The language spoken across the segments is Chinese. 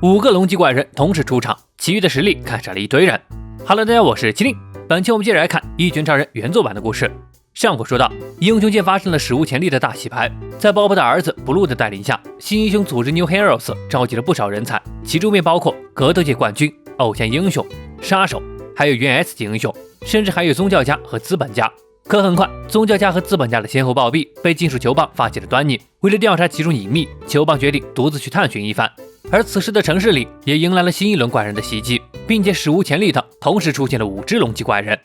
5个龙级怪人同时出场，其余的实力看上了一堆人。Hello， 大家好，我是麒麟。本期我们接着来看《一拳超人》原作版的故事。上回说到，英雄界发生了史无前例的大洗牌，在鲍勃的儿子 Blue 的带领下，新英雄组织 New Heroes 召集了不少人才，其中便包括格斗界冠军、偶像英雄、杀手，还有原 S 级英雄，甚至还有宗教家和资本家。可很快，宗教家和资本家的先后暴毙被金属球棒发现了端倪。为了调查其中隐秘，球棒决定独自去探寻一番。而此时的城市里也迎来了新一轮怪人的袭击，并且史无前例的同时出现了5只龙级怪人。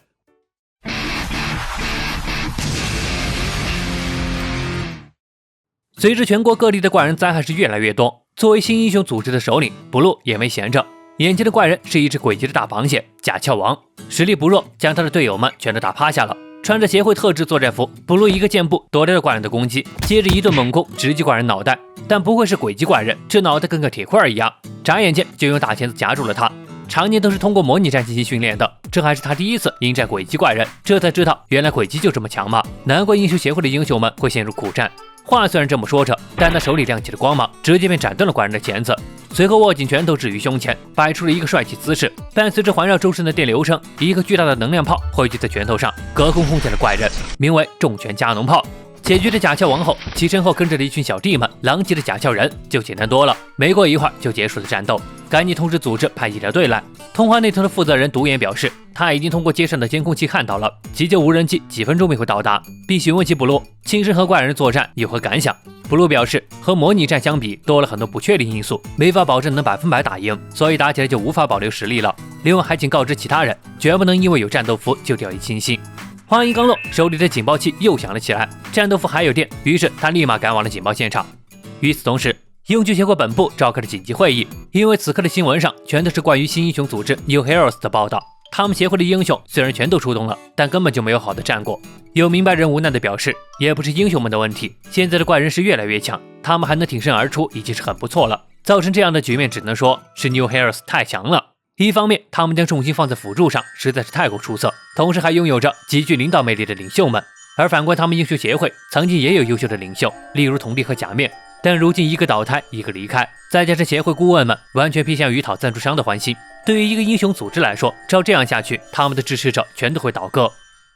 随着全国各地的怪人灾害是越来越多，作为新英雄组织的首领，Blue也没闲着。眼前的怪人是一只诡异的大螃蟹甲壳王，实力不弱，将他的队友们全都打趴下了。穿着协会特制作战服，Blue一个箭步躲掉了怪人的攻击，接着一顿猛攻直击怪人脑袋。但不愧是鬼级怪人，这脑袋跟个铁块一样，眨眼间就用大钳子夹住了他。常年都是通过模拟战进行训练的，这还是他第一次迎战鬼级怪人，这才知道原来鬼级就这么强吗？难怪英雄协会的英雄们会陷入苦战。话虽然这么说着，但他手里亮起的光芒直接便斩断了怪人的钳子，随后握紧拳头置于胸前，摆出了一个帅气姿势。伴随着环绕周身的电流声，一个巨大的能量炮汇聚在拳头上，隔空轰向了怪人，名为重拳加农炮。解决了甲壳王后，其身后跟着的一群小弟们，狼藉的甲壳人就简单多了。没过一会儿就结束了战斗，赶紧通知组织派医疗队来。通话那头的负责人独眼表示，他已经通过街上的监控器看到了急救无人机几分钟便会到达，并询问起 Blue 亲身和怪人作战有何感想。Blue 表示，和模拟战相比多了很多不确定因素，没法保证能100%打赢，所以打起来就无法保留实力了。另外还请告知其他人，绝不能因为有战斗服就掉以轻心。话音刚落，手里的警报器又响了起来，战斗服还有电，于是他立马赶往了警报现场。与此同时，英雄协会本部召开了紧急会议，因为此刻的新闻上全都是关于新英雄组织 New Heroes 的报道。他们协会的英雄虽然全都出动了，但根本就没有好的战果。有明白人无奈的表示，也不是英雄们的问题，现在的怪人是越来越强，他们还能挺身而出已经是很不错了。造成这样的局面，只能说是 New Heroes 太强了。一方面，他们将重心放在辅助上，实在是太过出色，同时还拥有着极具领导魅力的领袖们。而反观他们英雄协会，曾经也有优秀的领袖，例如童弟和假面，但如今一个倒台，一个离开，再加上协会顾问们完全偏向于讨赞助商的欢心，对于一个英雄组织来说，照这样下去，他们的支持者全都会倒戈。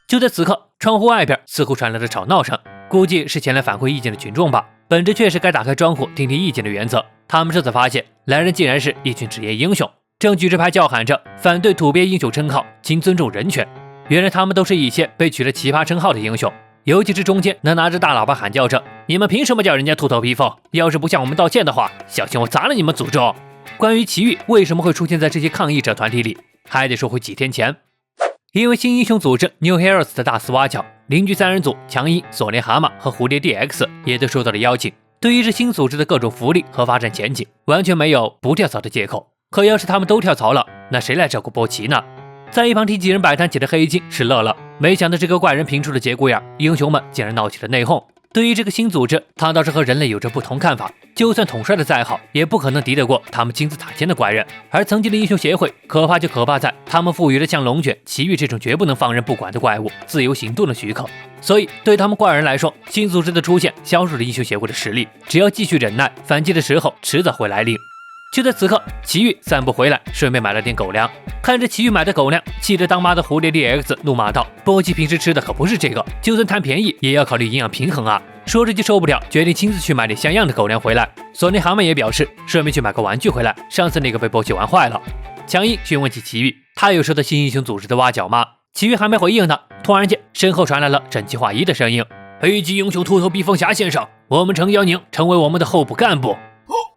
就在此刻，窗户外边似乎传来了吵闹声，估计是前来反馈意见的群众吧。本着确实该打开窗户听听意见的原则，他们这次发现来人竟然是一群职业英雄，正举着牌叫喊着反对土鳖英雄称号，请尊重人权。原来他们都是一些被取了奇葩称号的英雄，尤其是中间能拿着大喇叭喊叫着，你们凭什么叫人家秃头披风？要是不向我们道歉的话，小心我砸了你们诅咒。关于奇遇为什么会出现在这些抗议者团体里，还得说回几天前。因为新英雄组织 New Heroes 的大肆挖角，邻居3人组强鹰、锁链蛤蟆和蝴蝶 DX 也都收到了邀请。对于这新组织的各种福利和发展前景，完全没有不跳槽的借口。可要是他们都跳槽了，那谁来照顾波奇呢？在一旁替几人摆摊起的黑金是乐了，没想到这个怪人评出的节骨眼，英雄们竟然闹起了内讧。对于这个新组织，他倒是和人类有着不同看法，就算统帅的再好，也不可能敌得过他们金字塔尖的怪人。而曾经的英雄协会可怕就可怕在他们赋予了像龙卷、奇遇这种绝不能放任不管的怪物自由行动的许可，所以对他们怪人来说，新组织的出现削弱了英雄协会的实力，只要继续忍耐，反击的时候迟早会来临。就在此刻，奇遇散步回来，顺便买了点狗粮。看着奇遇买的狗粮，气得当妈的蝴蝶 DX 怒骂道：“波奇平时吃的可不是这个，就算贪便宜也要考虑营养平衡啊！”说着就受不了，决定亲自去买点像样的狗粮回来。索尼蛤蟆也表示，顺便去买个玩具回来，上次那个被波奇玩坏了。强硬询问起奇遇，他有受到新英雄组织的挖角吗？奇遇还没回应呢，突然间身后传来了整齐划一的声音：“黑级英雄秃头避风侠先生，我们诚邀您成为我们的候补干部。”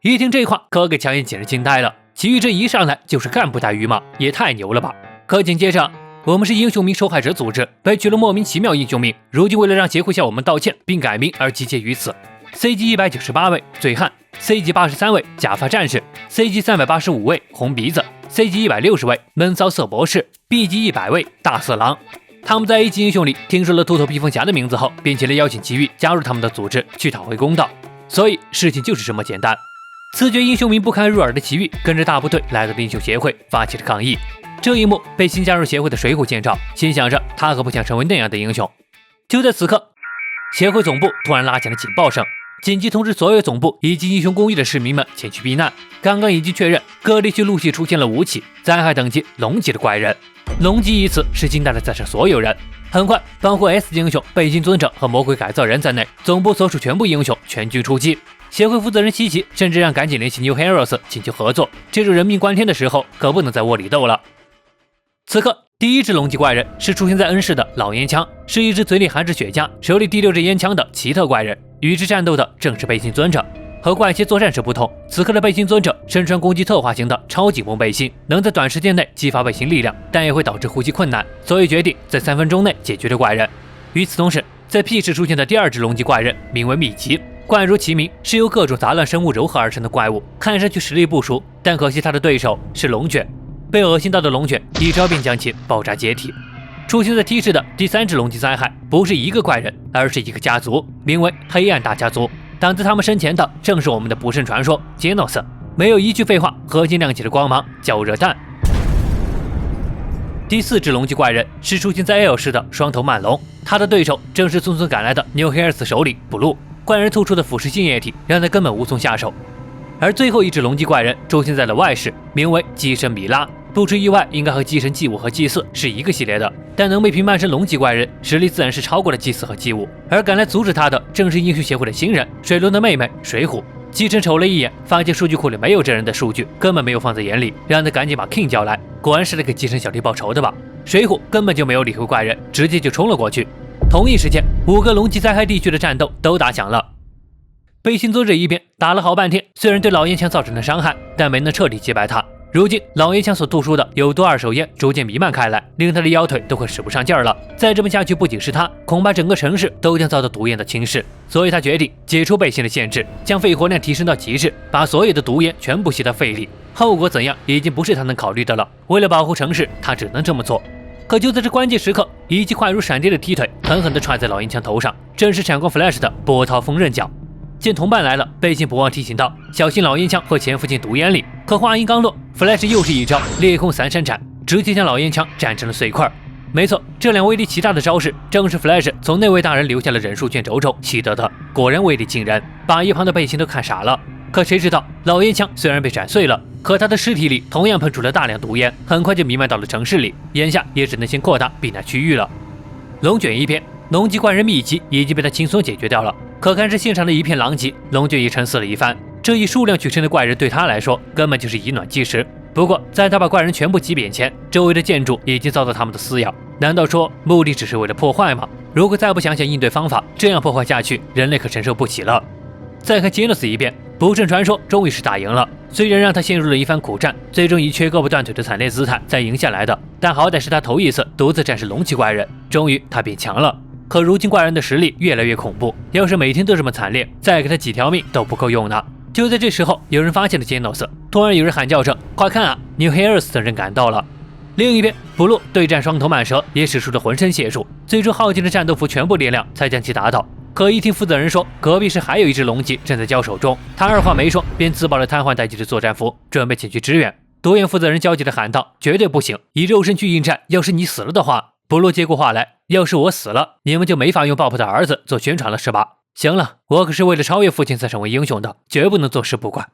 一听这话，可给强硬简直惊呆了。奇遇这一上来就是干部待遇吗？也太牛了吧！可紧接着，我们是英雄名受害者组织，被取了莫名其妙英雄名，如今为了让协会向我们道歉并改名而集结于此。C 级198位醉汉， C 级83位假发战士， C 级385位红鼻子， C 级160位闷骚色博士， B 级100位大色狼。他们在一级英雄里听说了秃头披风侠的名字后，便前来邀请奇遇加入他们的组织，去讨回公道。所以事情就是这么简单。自觉英雄名不堪入耳的奇遇跟着大部队来到了英雄协会，发起了抗议。这一幕被新加入协会的水浒见照，心想着他可不想成为那样的英雄。就在此刻，协会总部突然拉响了警报声，紧急通知所有总部以及英雄公寓的市民们前去避难。刚刚已经确认各地区陆续出现了5起灾害等级龙级的怪人。龙级一词是惊呆了在场所有人。很快，包括 S 级英雄背信尊者和魔鬼改造人在内，总部所属全部英雄全军出击。协会负责人西奇甚至让赶紧联系 New Heroes 请求合作，这种人命关天的时候可不能再窝里斗了。此刻，第一只龙级怪人是出现在 N 市的老烟枪，是一只嘴里含着雪茄、手里第6支烟枪的奇特怪人。与之战斗的正是背信尊者。和怪蝎作战时不同，此刻的背信尊者身穿攻击特化型的超紧绷背心，能在短时间内激发背心力量，但也会导致呼吸困难，所以决定在3分钟内解决这怪人。与此同时，在 P 市出现的第2只龙级怪人名为秘籍，怪如其名，是由各种杂乱生物糅合而成的怪物，看上去实力不俗，但可惜他的对手是龙卷。被恶心到的龙卷一招便将其爆炸解体。出现在 T 市的第3只龙级灾害不是一个怪人，而是一个家族，名为黑暗大家族。挡在他们身前的正是我们的不胜传说杰诺斯。没有一句废话，合金亮起的光芒叫热弹。第4只龙级怪人是出现在 L 市的双头慢龙，他的对手正是匆匆赶来的 New Heroes 首领 Blue。怪人吐出的腐蚀性液体让他根本无从下手。而最后一只龙级怪人出现在了 Y 市，名为机神米拉。不出意外，应该和机神祭物和祭祀是一个系列的，但能被评判成龙级怪人，实力自然是超过了祭祀和祭物。而赶来阻止他的正是英雄协会的新人水龙的妹妹水虎。机神瞅了一眼，发现数据库里没有这人的数据，根本没有放在眼里，让他赶紧把 King 叫来。果然是来给机神小弟报仇的吧？水虎根本就没有理会怪人，直接就冲了过去。同一时间，5个龙级灾害地区的战斗都打响了。背信尊者一边打了好半天，虽然对老烟枪造成了伤害，但没能彻底击败他。如今老烟枪所吐出的有毒2手烟逐渐弥漫开来，令他的腰腿都快使不上劲儿了。再这么下去，不仅是他，恐怕整个城市都将遭到毒烟的侵蚀。所以他决定解除背信的限制，将肺活量提升到极致，把所有的毒烟全部吸到肺里。后果怎样已经不是他能考虑的了。为了保护城市，他只能这么做。可就在这关键时刻，一记快如闪电的踢腿狠狠地踹在老烟枪头上，正是闪光 Flash 的波涛锋刃脚。见同伴来了，背信不忘提醒道：“小心老烟枪会潜伏进毒烟里。”可话音刚落 ，Flash 又是一招裂空散闪斩，直接将老烟枪斩成了碎块。没错，这两威力奇大的招式，正是 Flash 从那位大人留下了忍术卷轴中习得的，果然威力惊人，把一旁的背信都看傻了。可谁知道，老烟枪虽然被斩碎了，可他的尸体里同样喷出了大量毒烟，很快就弥漫到了城市里，眼下也只能先扩大避难区域了。龙卷一边，龙级怪人秘籍已经被他轻松解决掉了。可看着现场的一片狼藉，龙卷也沉思了一番。这以数量取胜的怪人对他来说根本就是以卵击石。不过在他把怪人全部击扁前，周围的建筑已经遭到他们的撕咬。难道说目的只是为了破坏吗？如果再不想想应对方法，这样破坏下去，人类可承受不起了。再看杰诺斯一边，不胜传说终于是打赢了。虽然让他陷入了一番苦战，最终以缺胳膊断腿的惨烈姿态才赢下来的，但好歹是他头一次独自战胜龙级怪人，终于他变强了。可如今怪人的实力越来越恐怖，要是每天都这么惨烈，再给他几条命都不够用呢。就在这时候，有人发现了杰诺斯，突然有人喊叫着：“快看啊 ，New Heroes 的人赶到了！”另一边，布鲁对战双头蟒蛇也使出了浑身解数，最终耗尽了战斗服全部力量才将其打倒。可一听负责人说隔壁市还有一只龙级正在交手中，他二话没说便自爆了瘫痪待机的作战服，准备前去支援。独眼负责人焦急地喊道：“绝对不行！以肉身去应战，要是你死了的话……”布鲁接过话来：“要是我死了，你们就没法用爆破的儿子做宣传了，是吧？行了，我可是为了超越父亲才成为英雄的，绝不能坐视不管。”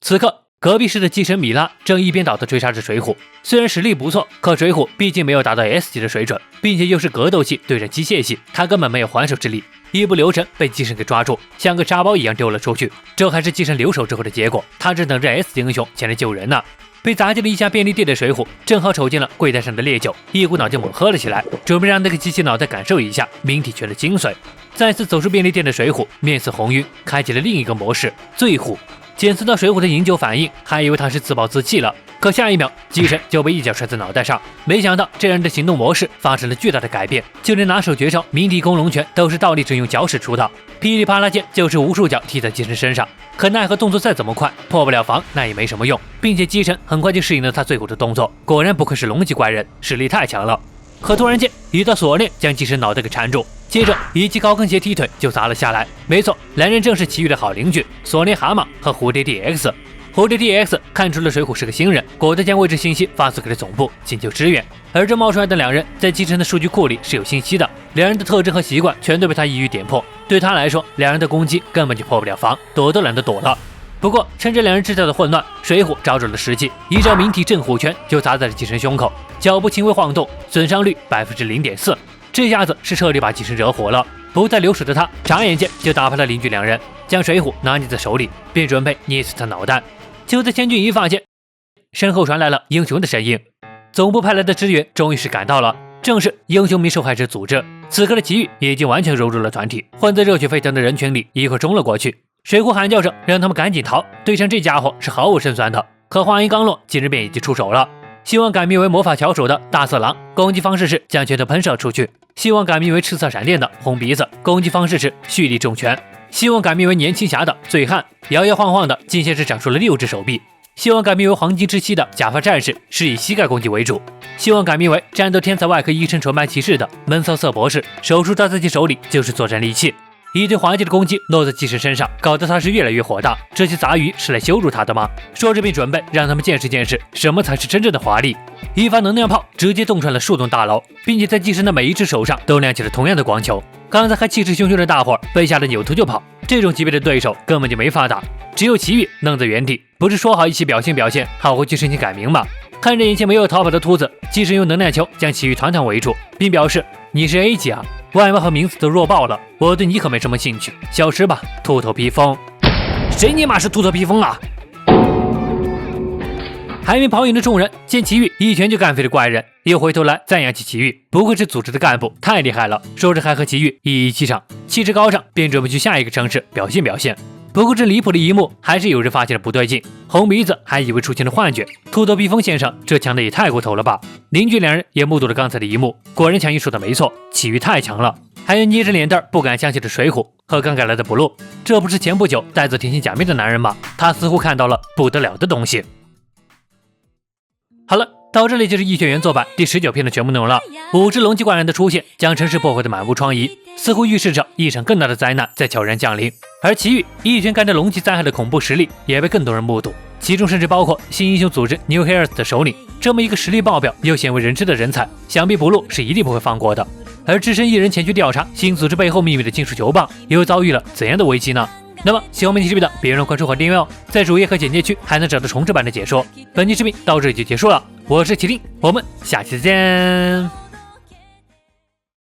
此刻，隔壁市的机神米拉正一边倒地追杀着水虎。虽然实力不错，可水虎毕竟没有达到 S 级的水准，并且又是格斗系对战机械系，他根本没有还手之力，一不留神被机神给抓住，像个沙包一样丢了出去。这还是机神留守之后的结果，他正等着 S 级英雄前来救人呢。被砸进了一家便利店的水虎，正好瞅见了柜台上的烈酒，一股脑就猛喝了起来，准备让那个机器脑袋感受一下冥体拳的精髓。再次走出便利店的水虎面色红晕，开启了另一个模式醉虎。检测到水虎的饮酒反应，还以为他是自暴自弃了，可下一秒机神就被一脚踹在脑袋上。没想到这人的行动模式发生了巨大的改变，就连拿手绝招冥体攻龙拳都是倒立着用脚趾出道，噼里啪啦间就是无数脚踢在机神身上。可奈何动作再怎么快，破不了防那也没什么用，并且机神很快就适应了他最后的动作，果然不愧是龙级怪人，实力太强了。可突然间一道锁链将机神脑袋给缠住，接着一记高跟鞋踢腿就砸了下来。没错，来人正是其余的好邻居锁链蛤蟆和蝴蝶 DX。蝴蝶 DX 看出了水虎是个新人，果断将位置信息发送给了总部请求支援。而这冒出来的两人在机神的数据库里是有信息的，两人的特征和习惯全都被他一语点破。对他来说，两人的攻击根本就破不了防，躲都懒得躲了。不过趁着两人制造的混乱，水虎找准了时机，一招明体镇虎拳就砸在了寄生胸口，脚部轻微晃动，损伤率0.4%。这下子是彻底把寄生惹火了，不再留手的他眨眼间就打趴了邻居两人，将水虎拿捏在手里，便准备捏死他脑袋。就在千钧一发间，身后传来了英雄的声音，总部派来的支援终于是赶到了，正是英雄民受害者组织。此刻的奇遇已经完全融入了团体，混在热血沸腾的人群里，一块冲了过去。水虎喊叫声让他们赶紧逃，对上这家伙是毫无胜算的。可话音刚落，几人便已经出手了。希望改名为魔法巧手的大色狼，攻击方式是将拳头喷射出去；希望改名为赤色闪电的红鼻子，攻击方式是蓄力重拳；希望改名为年轻侠的醉汉，摇摇晃晃的仅限是长出了6只手臂；希望改名为黄金之妻的假发战士，是以膝盖攻击为主；希望改名为战斗天才外科医生纯白骑士的闷骚色博士，手术抓在其手里就是作战利器。一堆滑稽的攻击落在寄生身上，搞得他是越来越火大。这些杂鱼是来羞辱他的吗？说着便准备让他们见识见识什么才是真正的华丽。一发能量炮直接洞穿了数栋大楼，并且在寄生的每一只手上都亮起了同样的光球。刚才还气势汹汹的大伙儿被吓得扭头就跑，这种级别的对手根本就没法打。只有奇遇愣在原地，不是说好一起表现表现，好回去申请改名吗？看着眼前没有逃跑的秃子，寄生用能量球将奇遇团团围住，并表示：“你是 A 级啊，外貌和名字都弱爆了，我对你可没什么兴趣，消失吧，秃头披风。”谁尼玛是秃头披风啊？还没跑远的众人见奇遇一拳就干飞了怪人，又回头来赞扬起奇遇，不愧是组织的干部，太厉害了。说着还和奇遇一一击掌，气势高涨，便准备去下一个城市表现表现。不过这离谱的一幕还是有人发现了不对劲，红鼻子还以为出现了幻觉，秃头披风先生这强的也太过头了吧。邻居两人也目睹了刚才的一幕，果然强一说的没错，奇遇太强了。还有捏着脸蛋不敢相信的水虎和刚赶来的不露，这不是前不久带走甜心假面的男人吗？他似乎看到了不得了的东西。好了，到这里就是异血原作版第19篇的全部内容了。5只龙级怪人的出现将城市破坏的满目疮痍，似乎预示着一场更大的灾难在悄然降临。而奇遇一拳干掉龙级灾害的恐怖实力也被更多人目睹，其中甚至包括新英雄组织 New Heroes 的首领。这么一个实力爆表又鲜为人知的人才，想必不露是一定不会放过的。而只身一人前去调查新组织背后秘密的金属球棒，又遭遇了怎样的危机呢？那么喜欢本期视频的别忘关注和订阅哦，在主页和简介区还能找到重制版的解说。本期视频到这里就结束了，我是麒麟，我们下期再见。